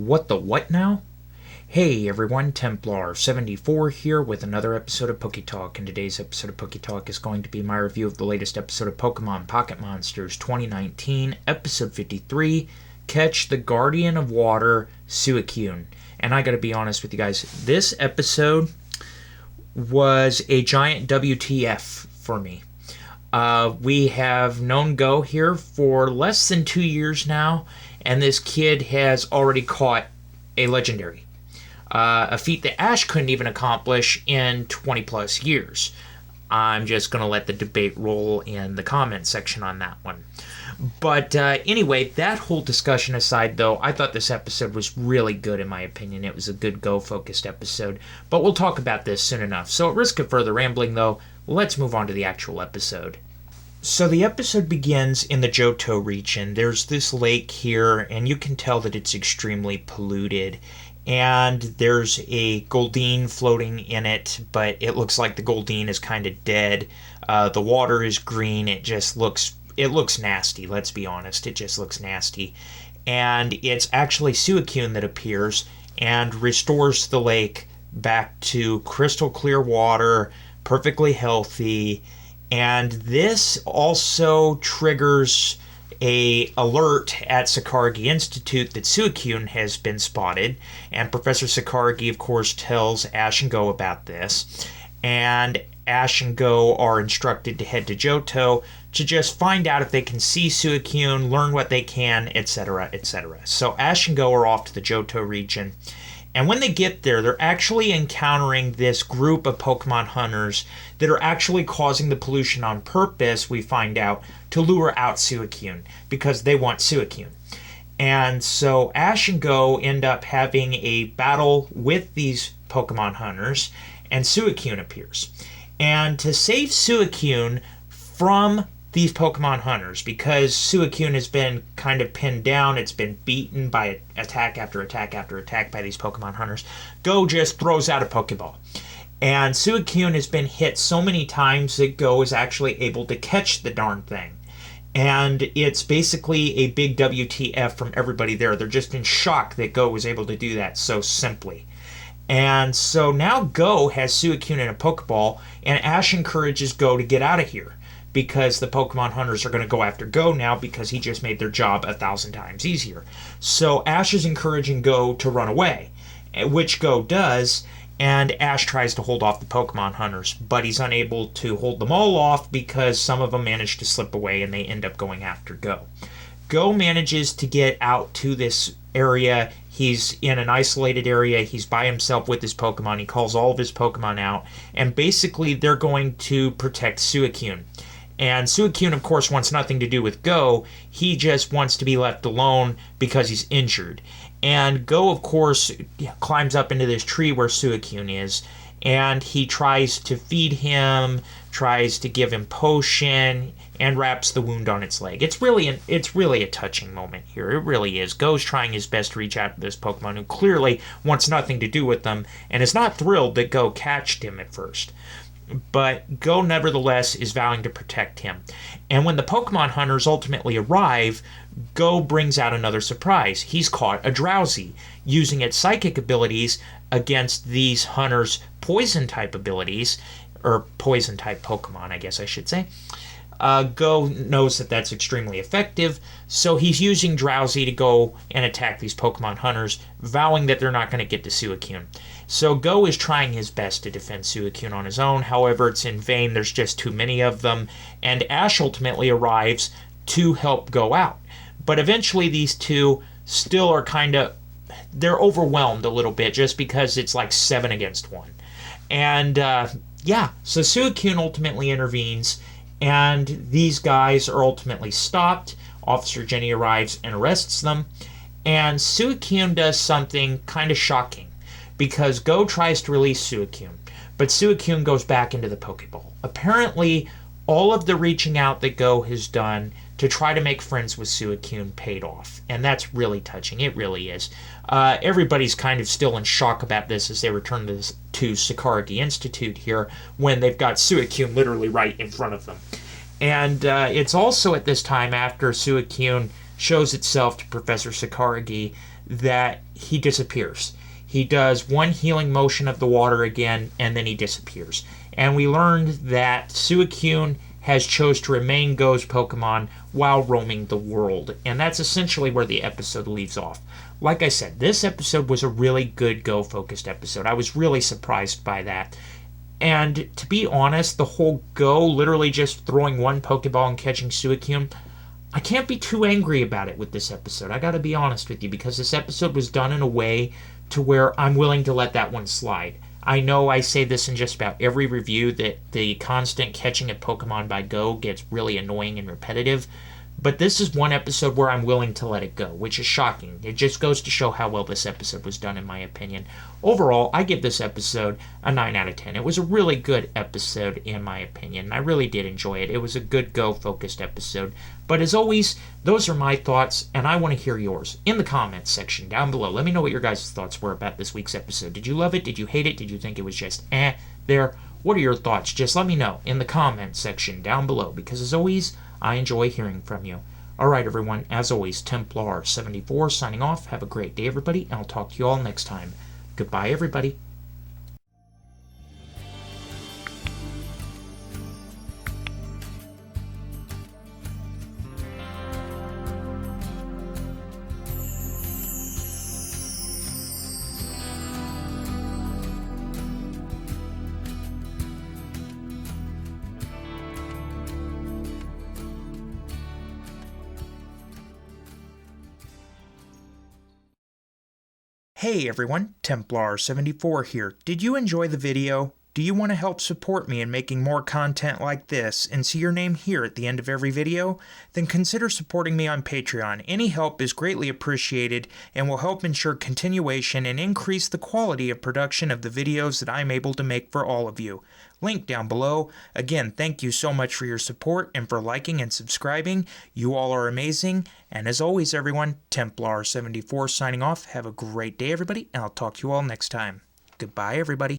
What the what now? Hey everyone, Templar74 here with another episode of Poke Talk, and today's episode of Poke Talk is going to be my review of the latest episode of Pokemon Pocket Monsters 2019, episode 53, Catch the Guardian of Water, Suicune. And I gotta be honest with you guys, this episode was a giant WTF for me. We have known Go here for less than 2 years now, and this kid has already caught a legendary. A feat that Ash couldn't even accomplish in 20 plus years. I'm just going to let the debate roll in the comment section on that one. But anyway, that whole discussion aside, though, I thought this episode was really good in my opinion. It was a good Go-focused episode. But we'll talk about this soon enough. So at risk of further rambling, though, let's move on to the actual episode. So the episode begins in the Johto region. There's this lake here, and you can tell that it's extremely polluted. And there's a Goldeen floating in it, but it looks like the Goldeen is kind of dead. The water is green. It looks nasty, let's be honest. It just looks nasty. And it's actually Suicune that appears and restores the lake back to crystal clear water, perfectly healthy. And this also triggers a alert at Sakuragi Institute that Suicune has been spotted, and Professor Sakuragi, of course, tells Ash and Go about this, and Ash and Go are instructed to head to Johto to just find out if they can see Suicune, learn what they can, etc., etc. So Ash and Go are off to the Johto region, and when they get there, they're actually encountering this group of Pokemon hunters that are actually causing the pollution on purpose, we find out, to lure out Suicune, because they want Suicune. And so Ash and Go end up having a battle with these Pokemon hunters, and Suicune appears. And to save Suicune from these Pokemon hunters, because Suicune has been kind of pinned down, it's been beaten by attack after attack after attack by these Pokemon hunters, Go just throws out a Pokeball. And Suicune has been hit so many times that Go is actually able to catch the darn thing. And it's basically a big WTF from everybody there. They're just in shock that Go was able to do that so simply. And so now Go has Suicune in a Pokeball, and Ash encourages Go to get out of here, because the Pokemon hunters are going to go after Go now because he just made their job 1,000 times easier. So Ash is encouraging Go to run away, which Go does, and Ash tries to hold off the Pokemon hunters, but he's unable to hold them all off because some of them manage to slip away and they end up going after Go. Go manages to get out to this area. He's in an isolated area. He's by himself with his Pokemon. He calls all of his Pokemon out, and basically they're going to protect Suicune. And Suicune, of course, wants nothing to do with Go. He just wants to be left alone because he's injured. And Go, of course, climbs up into this tree where Suicune is, and he tries to feed him, tries to give him potion, and wraps the wound on its leg. It's really a touching moment here. It really is. Go's trying his best to reach out to this Pokemon who clearly wants nothing to do with them, and is not thrilled that Go catched him at first. But Go, nevertheless, is vowing to protect him. And when the Pokemon hunters ultimately arrive, Go brings out another surprise. He's caught a Drowsy, using its psychic abilities against these hunters' poison-type abilities, or poison-type Pokemon, I guess I should say. Go knows that that's extremely effective, so he's using Drowsy to go and attack these Pokemon hunters, vowing that they're not going to get to Suicune. So Go is trying his best to defend Suicune on his own, however it's in vain, there's just too many of them, and Ash ultimately arrives to help Go out. But eventually these two still are they're overwhelmed a little bit, just because it's like 7 against 1. And so Suicune ultimately intervenes, and these guys are ultimately stopped. Officer Jenny arrives and arrests them, and Suicune does something kind of shocking, because Go tries to release Suicune, but Suicune goes back into the Pokeball. Apparently, all of the reaching out that Go has done to try to make friends with Suicune paid off, and that's really touching. It really is. Everybody's kind of still in shock about this as they return to Sakuragi Institute here, when they've got Suicune literally right in front of them. And it's also at this time, after Suicune shows itself to Professor Sakuragi, that he disappears. He does one healing motion of the water again, and then he disappears. And we learned that Suicune has chose to remain Go's Pokemon while roaming the world. And that's essentially where the episode leaves off. Like I said, this episode was a really good Go-focused episode. I was really surprised by that. And to be honest, the whole Go literally just throwing one Pokeball and catching Suicune, I can't be too angry about it with this episode. I gotta be honest with you, because this episode was done in a way to where I'm willing to let that one slide. I know I say this in just about every review that the constant catching of Pokemon by Go gets really annoying and repetitive, but this is one episode where I'm willing to let it go, which is shocking. It just goes to show how well this episode was done, in my opinion. Overall, I give this episode a 9 out of 10. It was a really good episode, in my opinion. I really did enjoy it. It was a good Go-focused episode. But as always, those are my thoughts, and I want to hear yours in the comments section down below. Let me know what your guys' thoughts were about this week's episode. Did you love it? Did you hate it? Did you think it was just there? What are your thoughts? Just let me know in the comments section down below, because as always, I enjoy hearing from you. Alright everyone, as always, Templar74 signing off. Have a great day everybody, and I'll talk to you all next time. Goodbye everybody. Hey everyone, Templar74 here. Did you enjoy the video? Do you want to help support me in making more content like this and see your name here at the end of every video? Then consider supporting me on Patreon. Any help is greatly appreciated and will help ensure continuation and increase the quality of production of the videos that I'm able to make for all of you. Link down below. Again, thank you so much for your support and for liking and subscribing. You all are amazing. And as always, everyone, Templar74 signing off. Have a great day, everybody, and I'll talk to you all next time. Goodbye, everybody.